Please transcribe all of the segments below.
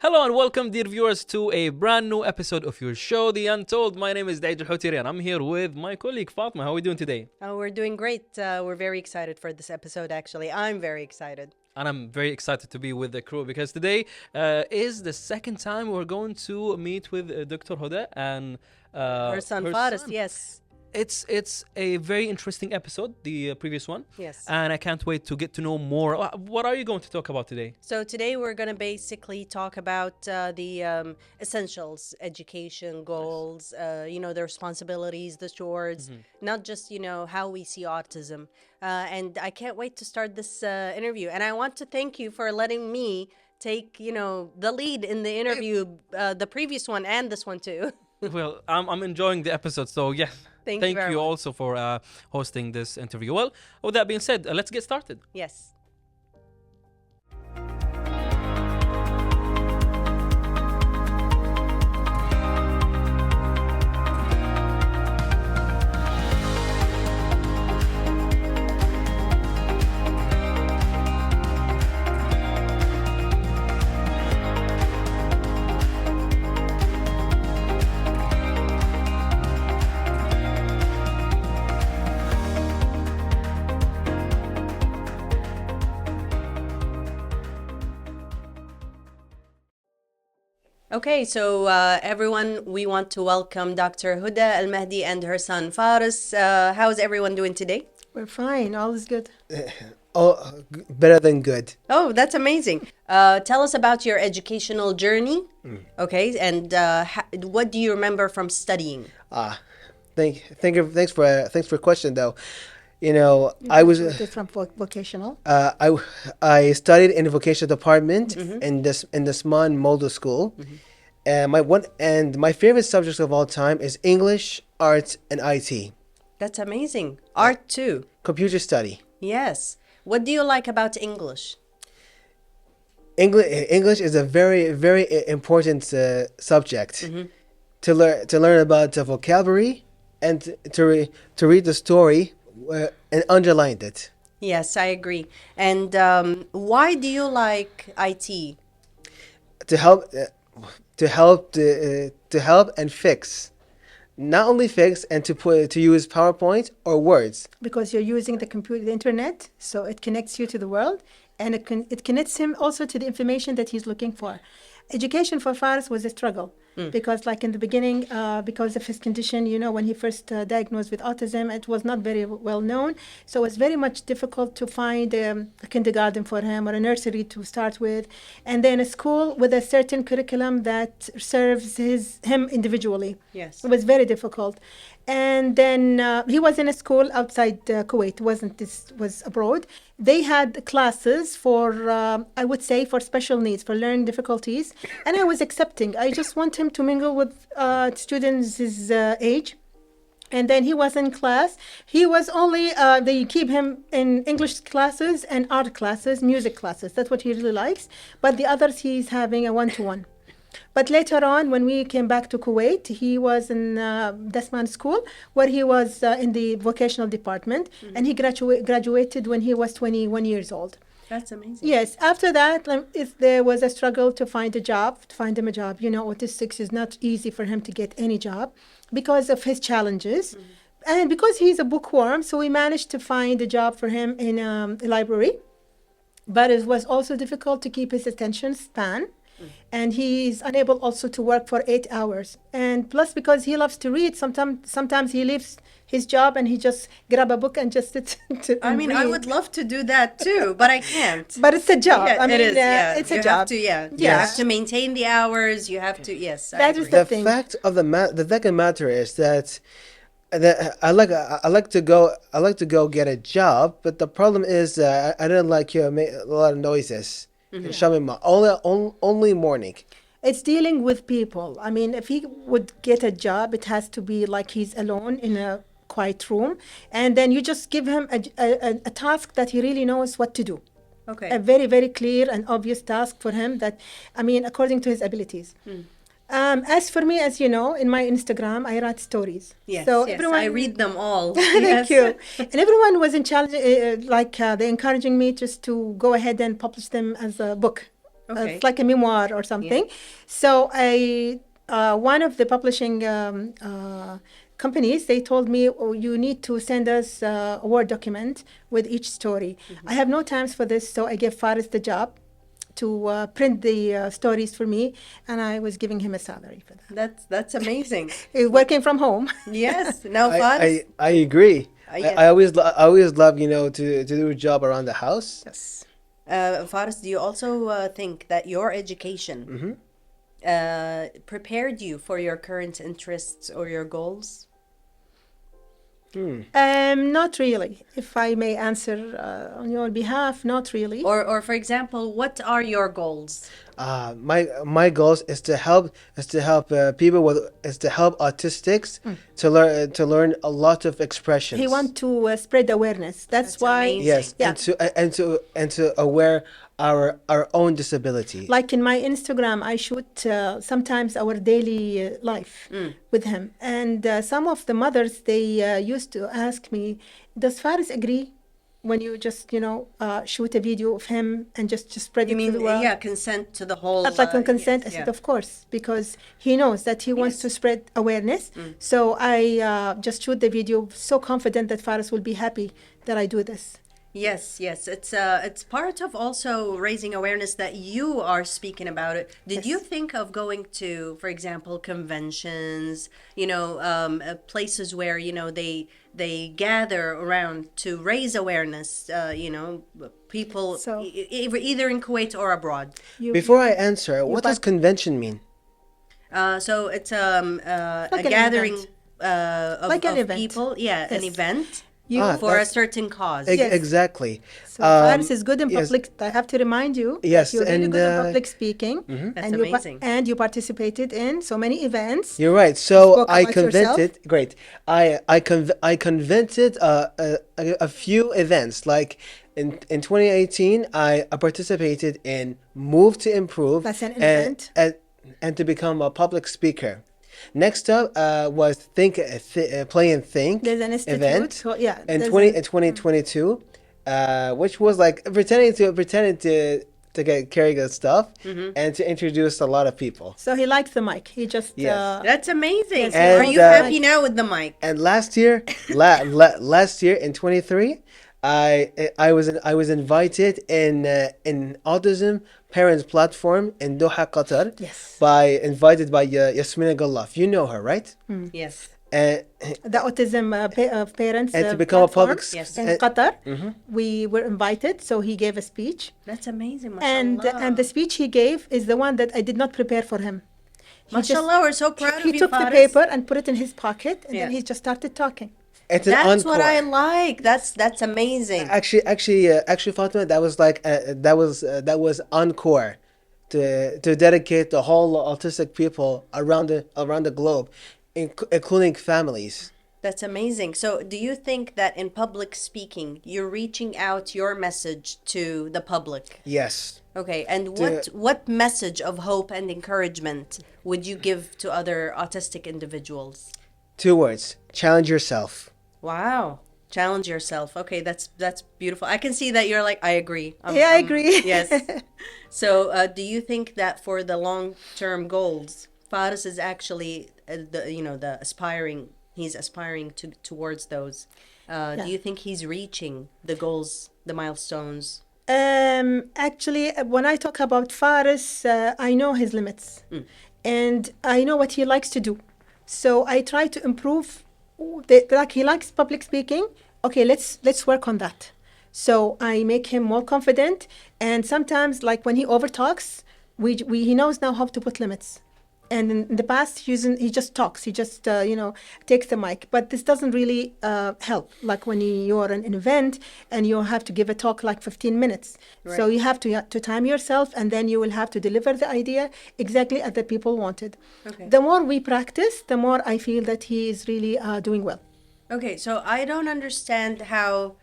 Hello and welcome, dear viewers, to a brand new episode of your show, The Untold. My name is Daid Al-Hutiri and I'm here with my colleague Fatma. How are we doing today? Oh, we're doing great. We're very excited for this episode, actually. I'm very excited. And I'm very excited to be with the crew because today is the second time we're going to meet with Dr. Huda and Her son Faris, yes. It's a very interesting episode, the previous one. Yes. And I can't wait to get to know more. What are you going to talk about today? So today we're going to basically talk about the essentials, education, goals, the responsibilities, the chores, not just, how we see autism. And I can't wait to start this interview. And I want to thank you for letting me take, the lead in the interview, the previous one and this one too. Well, I'm enjoying the episode, so yes. Thank Thank you very you much. also for hosting this interview. Well, with that being said, let's get started. Yes. Okay, so everyone, we want to welcome Dr. Huda AlMahdi and her son Faris. How is everyone doing today? We're fine. All is good. Better than good. Oh, that's amazing. Tell us about your educational journey. Okay, and what do you remember from studying? Thanks for question though. I was It's from vocational. I studied in the vocational department in the Sman Model School, and my favorite subjects of all time is English, art, and IT. That's amazing. Art too. Computer study. Yes. What do you like about English? English is a very important subject to learn about the vocabulary and to read the story and underline it. Yes, I agree. And why do you like IT? To help and fix, not only fix and to use PowerPoint or words. Because you're using the internet, so it connects you to the world, and it connects him also to the information that he's looking for. Education for Faris was a struggle because, like in the beginning, because of his condition, when he first diagnosed with autism, it was not very well known. So it was very much difficult to find a kindergarten for him or a nursery to start with, and then a school with a certain curriculum that serves him individually. Yes. It was very difficult. And then he was in a school outside Kuwait. This was abroad. They had classes for, I would say, for special needs, for learning difficulties. And I was accepting. I just want him to mingle with students his age. And then he was in class. He was only, they keep him in English classes and art classes, music classes. That's what he really likes. But the others, he's having a one-to-one. But later on, when we came back to Kuwait, he was in Dasman School, where he was in the vocational department, and he graduated when he was 21 years old. That's amazing. Yes. After that, if there was a struggle to find him a job. Autistics is not easy for him to get any job because of his challenges. And because he's a bookworm, so we managed to find a job for him in a library. But it was also difficult to keep his attention span. And he's unable also to work for 8 hours. And plus, because he loves to read, sometimes he leaves his job and he just grab a book and just sit I would love to do that too, but I can't. But it's a job. Yeah, it is. It's a job. You Yeah. have to maintain the hours. You have to. Yes, I That is agree. the The thing. fact of the second matter is that I like to go get a job, but the problem is I didn't like make a lot of noises. Only morning. It's dealing with people. If he would get a job, it has to be like he's alone in a quiet room. And then you just give him a task that he really knows what to do. Okay. A very, very clear and obvious task for him according to his abilities. As for me, as you know, in my Instagram, I write stories. Yes, So yes, everyone, I read them all. Thank you. And everyone was in challenge, they encouraging me just to go ahead and publish them as a book. Okay. It's like a memoir or something. So one of the publishing companies, they told me, oh, you need to send us a Word document with each story. I have no times for this, so I gave Faris the job to print the stories for me, and I was giving him a salary for that. That's amazing. He's working from home. Yes. Now, Faris. I agree. Yes. I always love, to do a job around the house. Yes. Faris, do you also think that your education prepared you for your current interests or your goals? Not really. If I may answer on your behalf, not really. Or for example, what are your goals? My goals is to help people with is to help autistics to learn a lot of expressions. He want to spread awareness. That's why. amazing. Yes, Yeah. and to aware our own disability. Like in my Instagram, I shoot sometimes our daily life with him. And some of the mothers, they used to ask me, does Faris agree when you just, shoot a video of him and just spread You it to mean, the world? consent to the whole. That's like on consent. yes, I said, yeah. of course, because he knows that he wants Yes. to spread awareness. So I just shoot the video, so confident that Faris will be happy that I do this. Yes, it's part of also raising awareness that you are speaking about it. Did you think of going to, for example, conventions, places where they gather around to raise awareness, people So- either in Kuwait or abroad. Before I answer, what does back- convention mean? So it's a Like an gathering event. of, Like an of event. people, an Yes. event You- for a that's- certain cause. Yes. Exactly. So Faris is good in yes. public. I have to remind you Yes, that you're really and, good in public speaking, That's and amazing. and you participated in so many events. You're right. So Spoke I about yourself. convented. Great. I convented a few events. Like in 2018, I participated in Move to Improve. That's an and- event. and to become a public speaker. Next up was Play and Think There's an institute. event So, yeah, in there's 2022, which was like pretending to get carry good stuff and to introduce a lot of people. So he likes the mic. He just Yes. That's amazing. Yes, Are and, you happy now with the mic? And last year, last year in 23, I was invited in Autism Parents Platform in Doha, Qatar. Yes. Invited by Yasmina Gallaf. You know her, right? Yes. And the autism parents And to become a platform public Yes. in Qatar. We were invited, so he gave a speech, That's amazing. and Mashallah. the speech he gave is the one that I did not prepare for him. He just- Mashallah, we're so proud he of you, took the Faris. paper and put it in his pocket, and then Yeah. he just started talking. it's an That's encore. what I like. That's amazing. Actually, Fatima, that was like that was encore to dedicate the whole autistic people around the globe, including families. That's amazing. So, do you think that in public speaking, you're reaching out your message to the public? Yes. Okay, and what message of hope and encouragement would you give to other autistic individuals? 2 words: challenge yourself. Wow. Challenge yourself. Okay, that's beautiful. I can see that you're like, I agree. Yeah, I agree. Yes. So, do you think that for the long-term goals, Faris is actually the aspiring? He's aspiring towards those. Do you think he's reaching the goals, the milestones? Actually, when I talk about Faris, I know his limits, and I know what he likes to do. So I try to improve. Like he likes public speaking. Okay, let's work on that. So I make him more confident, and sometimes, like when he overtalks, he knows now how to put limits. And in the past, he just talks. He just takes the mic. But this doesn't really help. Like when you're in an event and you have to give a talk like 15 minutes. So you have to time yourself, and then you will have to deliver the idea exactly as the people wanted. Okay. The more we practice, the more I feel that he is really doing well. Okay, so I don't understand how,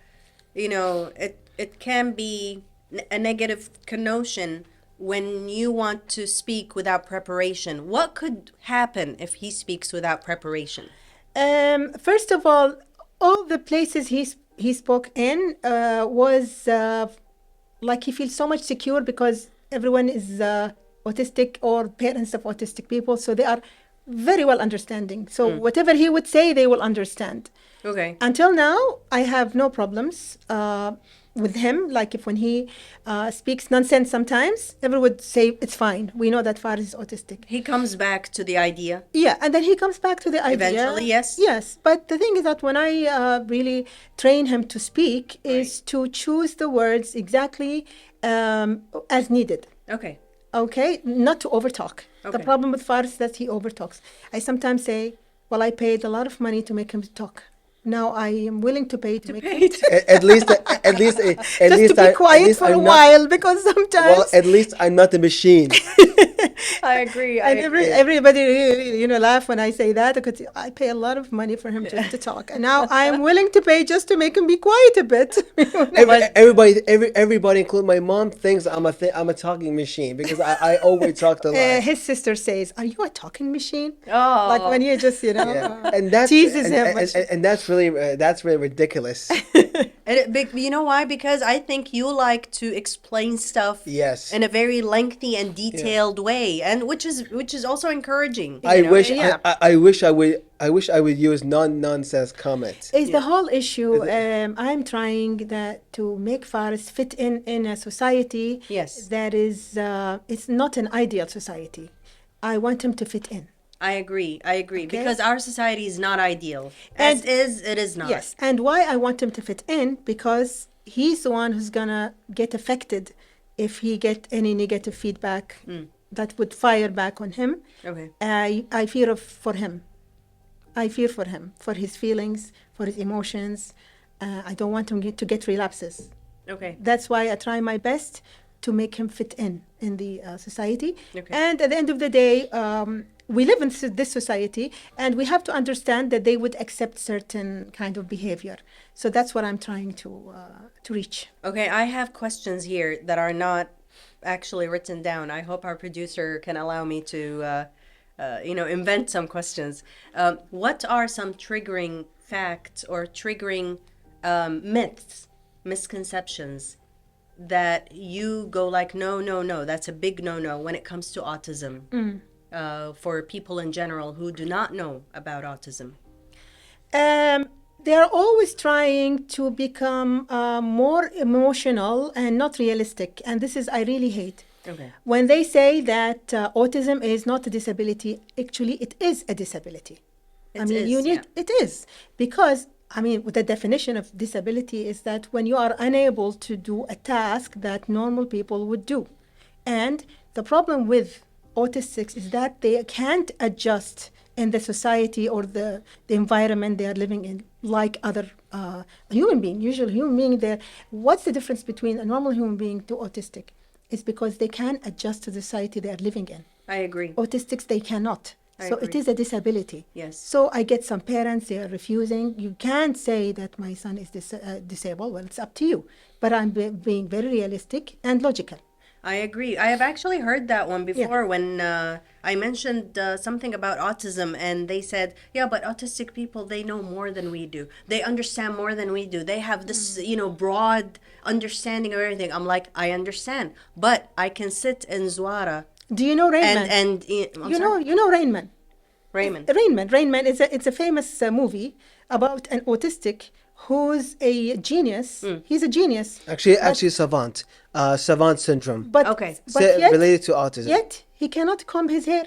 it can be a negative connotation when you want to speak without preparation. What could happen if he speaks without preparation? First of all the places he spoke in was like he feels so much secure because everyone is autistic or parents of autistic people, so they are very well understanding. So whatever he would say, they will understand. Okay. Until now, I have no problems with him. Like if when he speaks nonsense sometimes, everyone would say it's fine. We know that Faris is autistic. He comes back to the idea. Yeah, and then he comes back to the idea. Eventually, yes. Yes, but the thing is that when I really train him to speak is to choose the words exactly as needed. Okay. Okay, not to overtalk. The Okay. problem with Faris is that he overtalks. I sometimes say, well, I paid a lot of money to make him talk. Now I am willing to pay to make him At least, at least, at just least to be at quiet least for a I'm not- while, because sometimes Well, at least I'm not a machine. I agree. and everybody laugh when I say that, because I pay a lot of money for him to talk, and now I'm willing to pay just to make him be quiet a bit. Everybody, including my mom, thinks I'm a talking machine because I always talk a lot. His sister says, "Are you a talking machine?" Oh. Like when you just And that's teases him. and that's really ridiculous. You know why? Because I think you like to explain stuff Yes. in a very lengthy and detailed way, and which is also encouraging. I you know? wish yeah. I wish I would use nonsense comments. Is the whole issue. I'm trying that to make Faris fit in a society. Yes. That is, it's not an ideal society. I want him to fit in. I agree. Okay. Because our society is not ideal. And- It is not. Yes, and why I want him to fit in, because he's the one who's gonna get affected if he get any negative feedback that would fire back on him. Okay. I fear for him. I fear for him, for his feelings, for his emotions. I don't want him to get relapses. Okay. That's why I try my best to make him fit in the society. Okay. And at the end of the day, we live in this society, and we have to understand that they would accept certain kind of behavior. So that's what I'm trying to reach. Okay, I have questions here that are not actually written down. I hope our producer can allow me to, invent some questions. What are some triggering facts or triggering myths, misconceptions that you go like, no, that's a big no, when it comes to autism? For people in general who do not know about autism? They are always trying to become more emotional and not realistic. And this is, I really hate. Okay. When they say that autism is not a disability, actually it is a disability. It is. Because, the definition of disability is that when you are unable to do a task that normal people would do. And the problem with autistics is that they can't adjust in the society or the environment they are living in like other human being. Usually human being there. What's the difference between a normal human being to autistic? It's because they can adjust to the society they are living in. I agree. Autistics, they cannot. I So agree. it is a disability. Yes. So I get some parents, they are refusing. You can't say that my son is disabled. Well, it's up to you. But I'm being very realistic and logical. I agree. I have actually heard that one before when I mentioned something about autism, and they said, yeah, but autistic people, they know more than we do. They understand more than we do. They have this, broad understanding of everything. I'm like, I understand, but I can sit in Zwara Do you know Rainman? and you know Rainman. Raymond. Rainman is it's a famous movie about an autistic who's a genius. He's a genius. Actually, savant syndrome. But Okay. but yet, related to autism. yet he cannot comb his hair.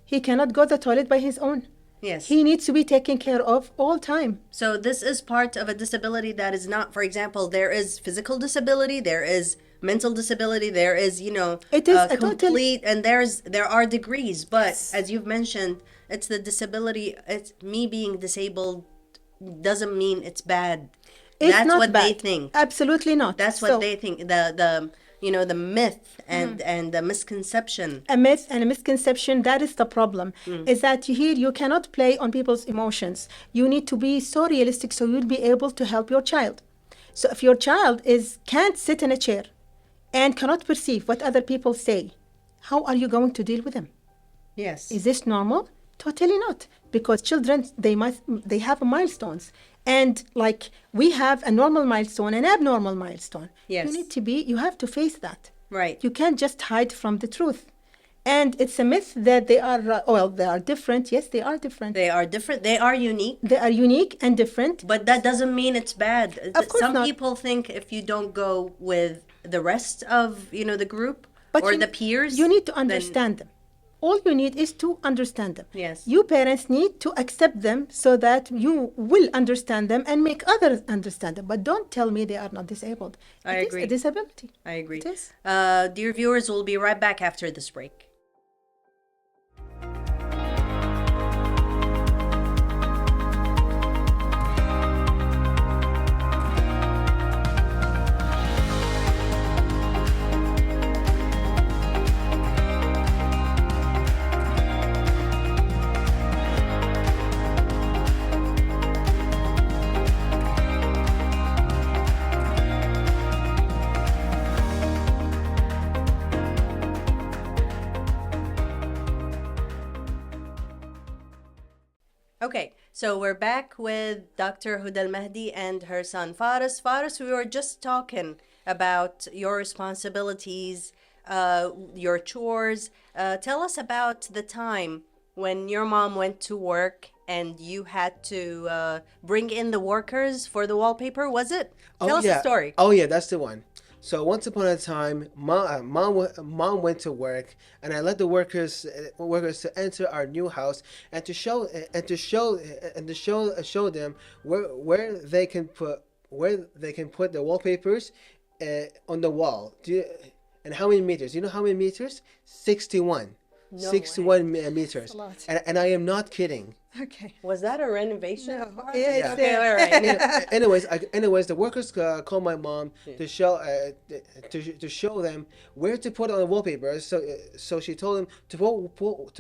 He cannot go to the toilet by his own. Yes. He needs to be taken care of all time. So this is part of a disability that is not, for example, there is physical disability, there is mental disability, there is, It is a complete, and there are degrees, but as you've mentioned, it's the disability, it's me being disabled doesn't mean it's bad. It's That's not what bad. they think. Absolutely not. That's what they think. The myth and the misconception. A myth and a misconception, that is the problem, is that you cannot play on people's emotions. You need to be so realistic so you'll be able to help your child. So if your child can't sit in a chair and cannot perceive what other people say, how are you going to deal with them? Yes. Is this normal? Totally not. Because children, they have milestones. And like we have a normal milestone and abnormal milestone. Yes. You have to face that. Right. You can't just hide from the truth. And it's a myth that they are, they are different. Yes, they are different. They are different. They are unique. They are unique and different. But that doesn't mean it's bad. Of course Some not. people think if you don't go with the rest of, the group But or you- the peers, You need to then- understand them. All you need is to understand them. Yes. You parents need to accept them so that you will understand them and make others understand them. But don't tell me they are not disabled. I It is agree. a disability. I agree. It is. Dear viewers, we'll be right back after this break. Okay, so we're back with Dr. Huda AlMahdi and her son Faris. Faris, we were just talking about your responsibilities, your chores. Tell us about the time when your mom went to work and you had to bring in the workers for the wallpaper, was it? Tell us the story. Oh yeah, that's the one. So once upon a time, mom went to work, and I let the workers to enter our new house and to show them where they can put the wallpapers on the wall. And how many meters? You know how many meters? 61. No 61 meters. That's a lot. And I am not kidding. Okay. Was that a renovation? No. part? Yeah, it's Okay, there. all right. Anyways, the workers called my mom to show them where to put on the wallpaper. So she told them to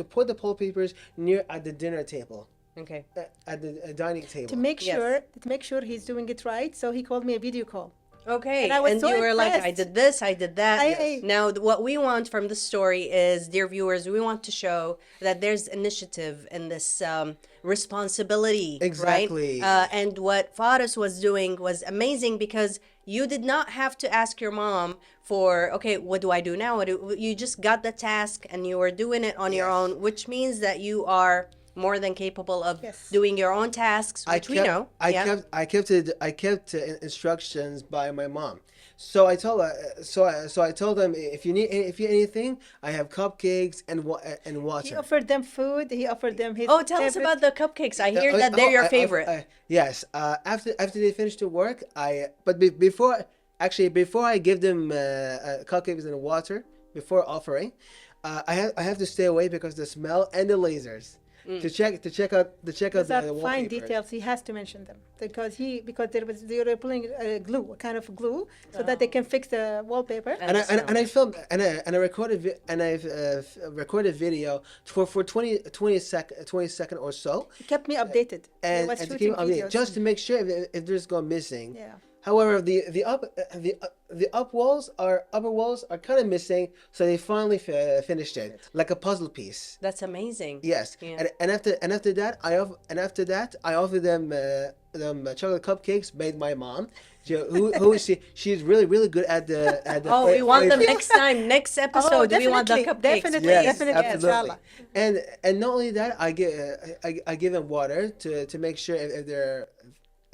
put the wallpapers near at the dinner table, Okay. at the dining table. To make Yes. sure he's doing it right, so he called me a video call. Okay, And I was and so you were like, I impressed. did this, I did that. I- Now, what we want from the story is, dear viewers, we want to show that there's initiative in this responsibility, Exactly. right? And what Faris was doing was amazing because you did not have to ask your mom for, okay, what do I do now? You just got the task and you were doing it on your Yes. own, which means that you are more than capable of Yes. doing your own tasks, which we know. Yeah. I kept instructions by my mom. So I told her. So I told them if you need anything, I have cupcakes and He water. offered them food. He offered them his. Oh, tell us favorite- about the cupcakes. I hear Oh, that they're oh, your favorite. Yes. After they finish the work, before I give them cupcakes and water before offering, I have to stay away because the smell and the lasers. To check out Those the are fine wallpaper. details. He has to mention them because they were pulling glue, a kind of glue, so that they can fix the wallpaper. And I filmed and I recorded recorded video for 20 second or so, He kept me updated. He and, was and to shooting keep updated, videos. just to make sure if there's go missing. Yeah. However, the upper walls are kind of missing, so they finally finished it like a puzzle piece. That's amazing. Yes, Yeah. and after that, I offered them chocolate cupcakes made by mom. She's really good at the Oh, we want them flavor. next time, next episode. We want the cupcakes. Definitely, please. definitely, Absolutely. inshallah. And not only that, I give them water to make sure if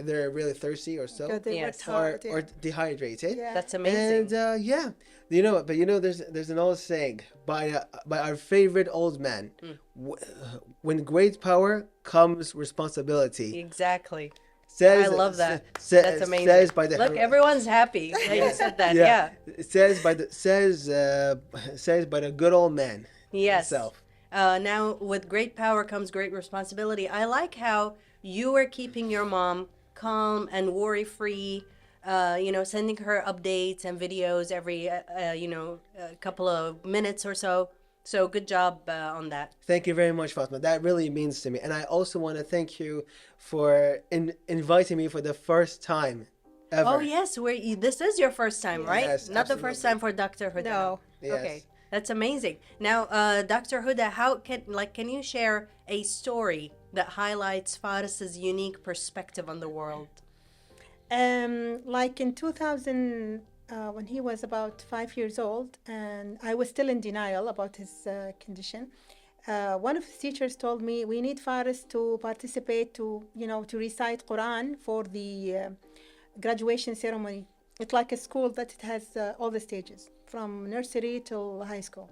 they're really thirsty or so, Because they Yes. worked hard, or dehydrated. Yeah. That's amazing. And there's an old saying by our favorite old man: when great power comes responsibility. Exactly. Says, I love that. sa- That's amazing. Says by the Look, everyone's happy that you said that. Yeah. It says by the good old man. Yes. himself. Now, with great power comes great responsibility. I like how you were keeping your mom calm and worry-free, sending her updates and videos every, couple of minutes or so. So good job on that. Thank you very much, Fatma. That really means to me. And I also want to thank you for inviting me for the first time ever. Oh, yes. This is your first time, right? Yes, Not the first time for Dr. Huda. No. Yes. Okay. That's amazing. Now, Dr. Huda, can you share a story that highlights Faris's unique perspective on the world? Like in 2000, when he was about 5 years old, and I was still in denial about his condition. One of his teachers told me we need Faris to participate to recite Quran for the graduation ceremony. It's like a school that it has all the stages from nursery till high school.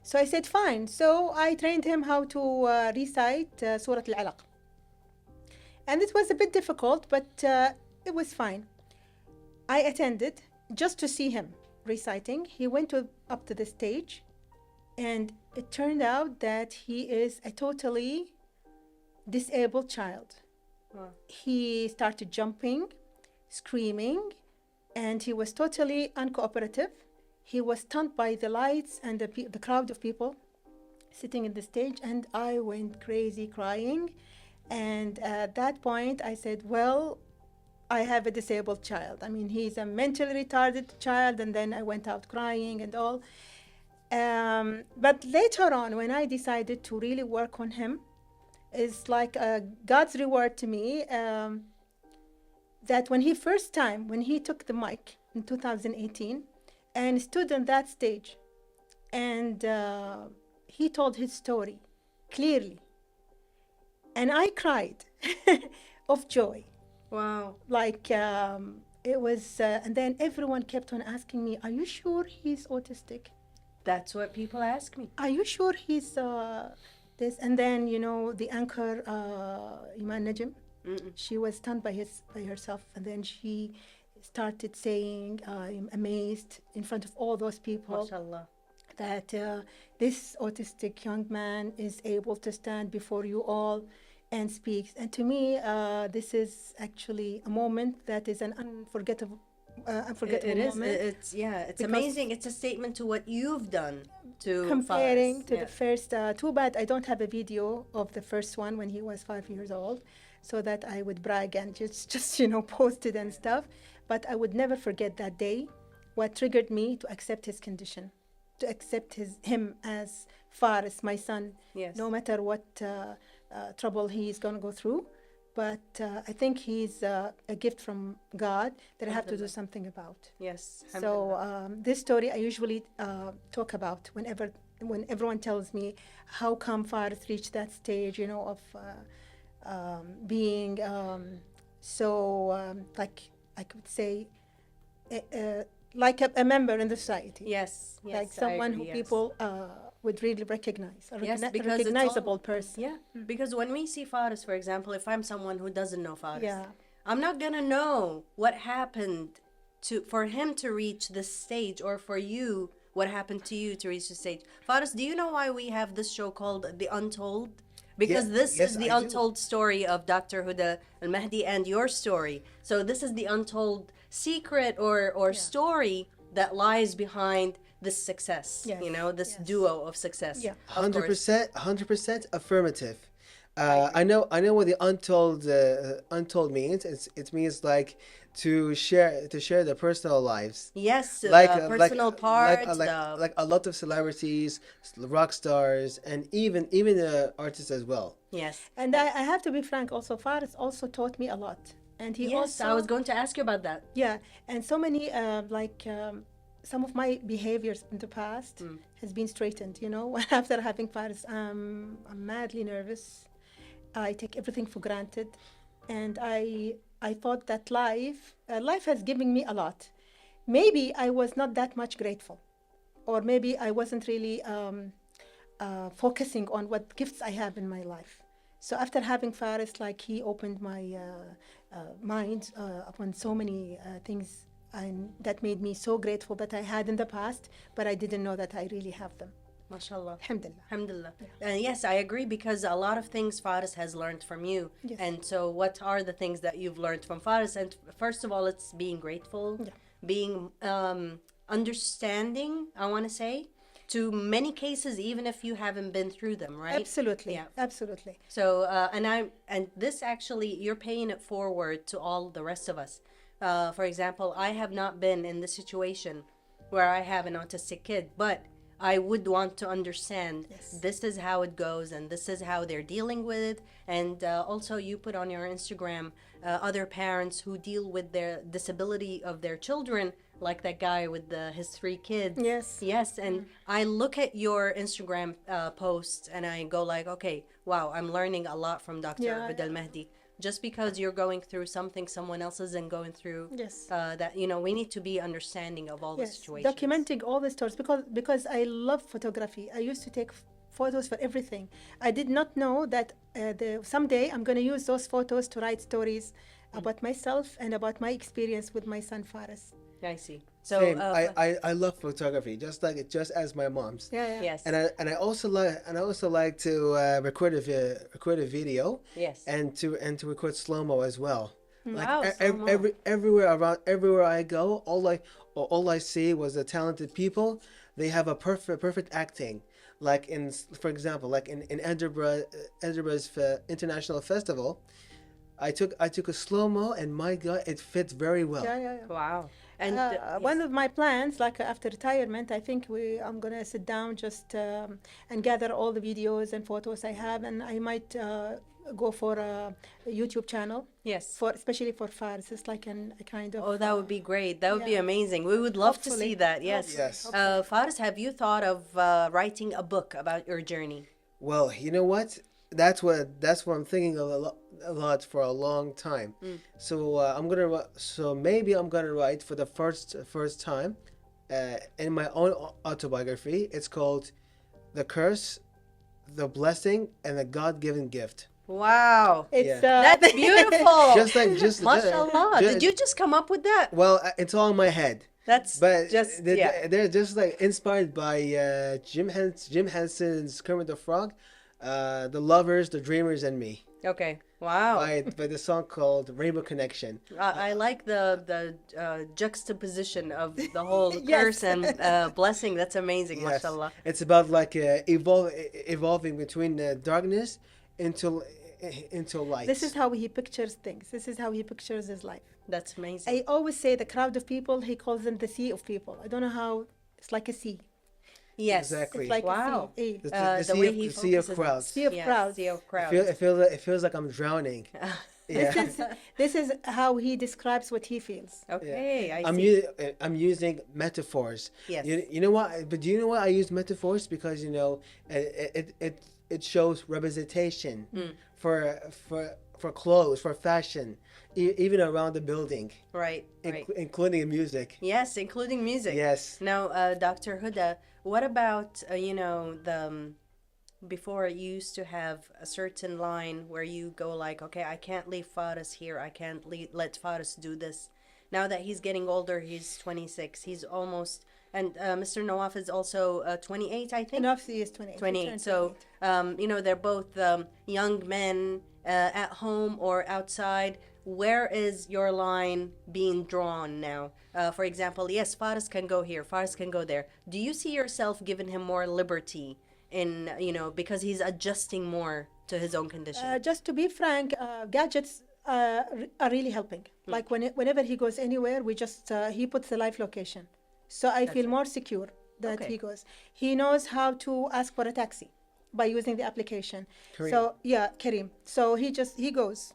So I said fine. So I trained him how to recite Surah Al-Alaq. And it was a bit difficult, but it was fine. I attended just to see him reciting. He went up to the stage, and it turned out that he is a totally disabled child. Wow. He started jumping, screaming, and he was totally uncooperative. He was stunned by the lights and the crowd of people sitting in the stage, and I went crazy crying. And at that point, I said, well, I have a disabled child. I mean, he's a mentally retarded child, and then I went out crying and all. But later on, when I decided to really work on him, it's like God's reward to me, that when he took the mic in 2018 and stood on that stage, and he told his story clearly, and I cried of joy. Wow. Like it was, and then everyone kept on asking me, "Are you sure he's autistic? That's what people ask me. Are you sure he's this?" And then the anchor Iman Najm, she was stunned by herself, and then she started saying, "I'm amazed in front of all those people MashaAllah. that this autistic young man is able to stand before you all and speaks." And to me, this is actually a moment that is an unforgettable It is. moment. It's Because amazing. It's a statement to what you've done to Comparing Faris. to the first, too bad I don't have a video of the first one when he was 5 years old, so that I would brag and just post it and stuff. But I would never forget that day, what triggered me to accept his condition, to accept him as Faris, my son, Yes. no matter what trouble he's going to go through. But I think he's a gift from God that I have to do Alhamdulillah. something about. Yes. So Alhamdulillah. this story I usually talk about when everyone tells me how come Faris reached that stage, of being like I could say like a member in the society. Yes. Yes. Like I someone agree, who yes. people would really recognize, a Yes, a because it's recognizable all- person. Yeah, because when we see Faris, for example, if I'm someone who doesn't know Faris, Yeah. I'm not gonna know what happened for him to reach this stage, or for you, what happened to you to reach the stage. Faris, do you know why we have this show called The Untold? Because this yes, is the I do. untold story of Dr. Huda AlMahdi and your story. So this is the untold secret or story that lies behind this success. Yes, This yes. duo of success. Yeah. Of course. 100% affirmative. I know what the untold means. It means like to share the personal lives. Yes, Like the personal parts. like a lot of celebrities, rock stars, and even artists as well. Yes. And I have to be frank also, Faris also taught me a lot. And he Yes, also, I was going to ask you about that. yeah, and so many, some of my behaviors in the past has been straightened, after having Faris, I'm madly nervous. I take everything for granted. And I thought that life has given me a lot. Maybe I was not that much grateful, or maybe I wasn't really focusing on what gifts I have in my life. So after having Faris, like he opened my mind upon so many things, and that made me so grateful that I had in the past, but I didn't know that I really have them. MashaAllah. Alhamdulillah. Alhamdulillah. Yes, I agree, because a lot of things Faris has learned from you. Yes. And so what are the things that you've learned from Faris? And first of all, it's being grateful, Yeah. being understanding, I want to say, to many cases, even if you haven't been through them, right? Absolutely. Yeah. Absolutely. So, and this actually, you're paying it forward to all the rest of us. For example, I have not been in the situation where I have an autistic kid, but I would want to understand Yes. this is how it goes, and this is how they're dealing with it. And also, you put on your Instagram other parents who deal with their disability of their children like that guy with his 3 kids. Yes. Yes, and I look at your Instagram posts and I go like, okay, wow, I'm learning a lot from Dr. Yeah, Huda Al-Mahdi. Just because you're going through something someone else isn't going through, Yes. that, we need to be understanding of all the Yes, situations. documenting all the stories because I love photography. I used to take photos for everything. I did not know that someday I'm going to use those photos to write stories about myself and about my experience with my son Faris. I see. So, Same. I love photography, just as my mom's. Yeah, yeah. yes. And I also like to record a video. Yes. And to record slow mo as well. Like Wow, slow-mo. everywhere I go, all I see was the talented people. They have a perfect acting. Like for example, like in Edinburgh's International Festival, I took a slow mo, and my God, it fits very well. Yeah, yeah, yeah. Wow. And One of my plans, like after retirement, I think I'm gonna sit down just and gather all the videos and photos I have, and I might go for a YouTube channel yes. especially for Fars. It's like a kind of. Oh, that would be great. That would be yeah. amazing. We would love to Hopefully. see that. Yes. Yes. Faris, have you thought of writing a book about your journey? Well, you know what? That's what I'm thinking of a lot for a long time. So maybe I'm gonna write for the first time in my own autobiography. It's called "The Curse, the Blessing, and the God-Given Gift." Wow. It's That's beautiful. Mashallah. Did you just come up with that? Well, it's all in my head. That's But just, they're just like inspired by Jim Henson's Kermit the Frog, The Lovers, The Dreamers, and Me. Okay. Wow. By the song called Rainbow Connection. I like the juxtaposition of the whole Yes. curse and blessing. That's amazing. Yes. Mashallah. It's about like evolving between the darkness into light. This is how he pictures things. This is how he pictures his life. That's amazing. I always say the crowd of people, he calls them the sea of people. I don't know how, it's like a sea. Yes. Exactly. It's like Wow. a sea. The the way sea he of, the sea of focuses- crowds. Sea of Yes, crowds. Sea of crowds. It feels like I'm drowning. Yeah. This is how he describes what he feels. Okay, I see. I'm using metaphors. Yes. You know what? But do you know why I use metaphors? Because it shows representation for clothes, for fashion, even around the building, Right, right. including music. Yes, including music. Yes. Now, Dr. Huda, what about, before you used to have a certain line where you go like, okay, I can't leave Faris here. I can't let Faris do this. Now that he's getting older, he's 26. He's almost, and Mr. Nawaf is also 28, I think. Enough is 28. 28. So, they're both young men at home or outside. Where is your line being drawn now? For example, yes, Faris can go here, Faris can go there. Do you see yourself giving him more liberty in, because he's adjusting more to his own condition? Just to be frank, gadgets are really helping. Like whenever he goes anywhere, we just he puts the live location, so I feel more secure that Okay. he goes. He knows how to ask for a taxi by using the application. Kareem. So yeah, Kareem. So he goes.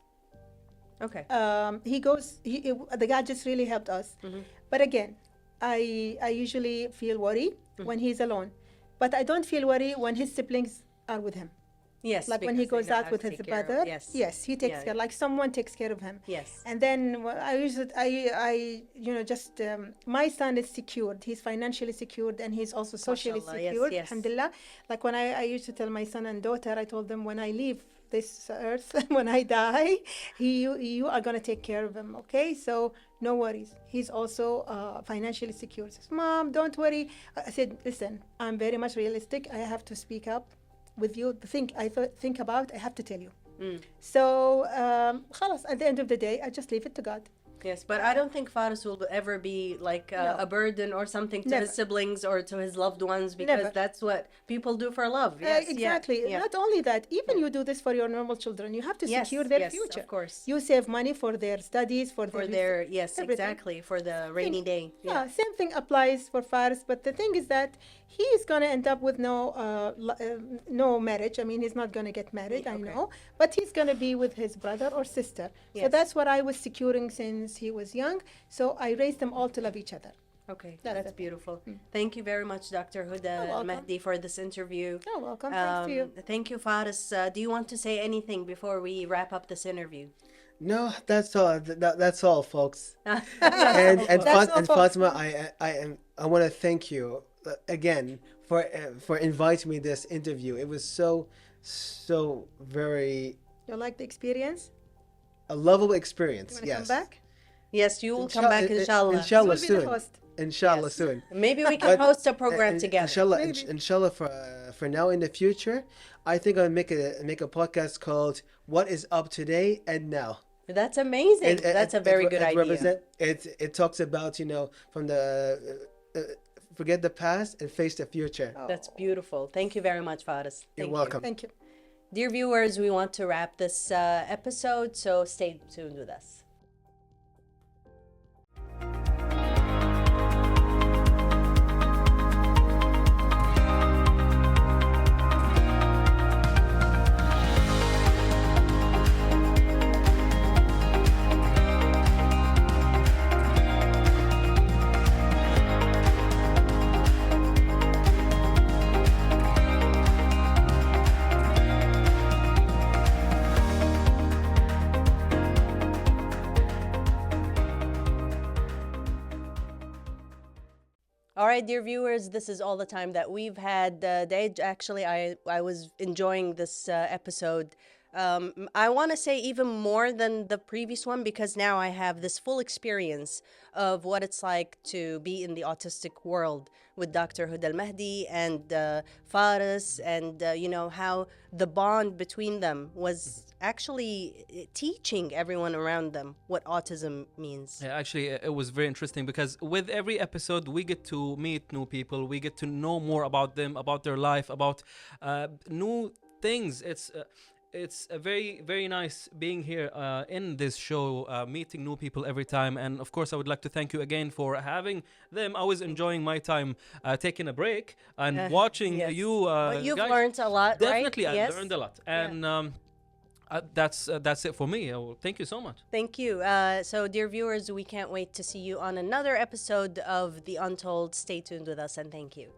Okay. The gadgets really helped us. But again, I usually feel worry when he's alone, but I don't feel worry when his siblings are with him. Yes. Like when he because goes they know out how with to his take care of- brother. Yes. He takes Yeah. care. Like someone takes care of him. Yes. And then my son is secured. He's financially secured and he's also socially Mashallah, yes, secured. yes. Alhamdulillah. Like when I used to tell my son and daughter, I told them when I leave this earth, when I die, you are gonna take care of him. Okay, so no worries. He's also financially secure. He says, Mom, don't worry. I said, listen, I'm very much realistic. I have to speak up with you. The thing think about, I have to tell you. So خلاص, at the end of the day, I just leave it to God. Yes, but I don't think Faris will ever be like No. a burden or something to Never. his siblings or to his loved ones, because Never. that's what people do for love. Yes, yeah, Exactly. yeah. Not only that, even you do this for your normal children. You have to Yes, secure their yes, future. of course. You save money for their studies, for For yes, everything. exactly, for the rainy day. Yeah, same thing applies for Faris. But the thing is that he is going to end up with no marriage. I mean, he's not going to get married, I Okay. know. But he's going to be with his brother or sister. So Yes. that's what I was securing since he was young. So I raised them all to love each other. Okay, That's that's it. beautiful. Thank you very much, Dr. Huda welcome. Mahdi, for this interview. You're welcome. Thanks to you. Thank you, Faris. Do you want to say anything before we wrap up this interview? No, that's all. That's all, folks. That's all, And folks. Fatima, I want to thank you again for inviting me this interview. It was so very You like the experience? a lovable experience. You want to Yes. come back? Yes, you will come back, inshallah. Inshallah You will be the soon. host. Inshallah Yes. soon. Maybe we can host a program And together. Inshallah, Maybe. inshallah for now in the future, I think I'll make a podcast called "What Is Up Today and Now." That's amazing. That's a very good idea. It talks about from the forget the past and face the future. That's beautiful. Thank you very much, Faris. You're Thank welcome. Thank you. Dear viewers, we want to wrap this episode, so stay tuned with us. All right, dear viewers, this is all the time that we've had. Actually, I was enjoying this episode. I want to say even more than the previous one because now I have this full experience of what it's like to be in the autistic world with Dr. Huda AlMahdi and Faris, and how the bond between them was actually teaching everyone around them what autism means. Yeah, actually, it was very interesting because with every episode, we get to meet new people. We get to know more about them, about their life, about new things. It's a very, very nice being here in this show, meeting new people every time. And of course, I would like to thank you again for having them. I was enjoying my time taking a break and watching Yes. you But you've guys. learned a lot, Definitely, right? I Yes. learned a lot. And that's it for me. Thank you so much. Thank you. So, dear viewers, we can't wait to see you on another episode of The Untold. Stay tuned with us, and thank you.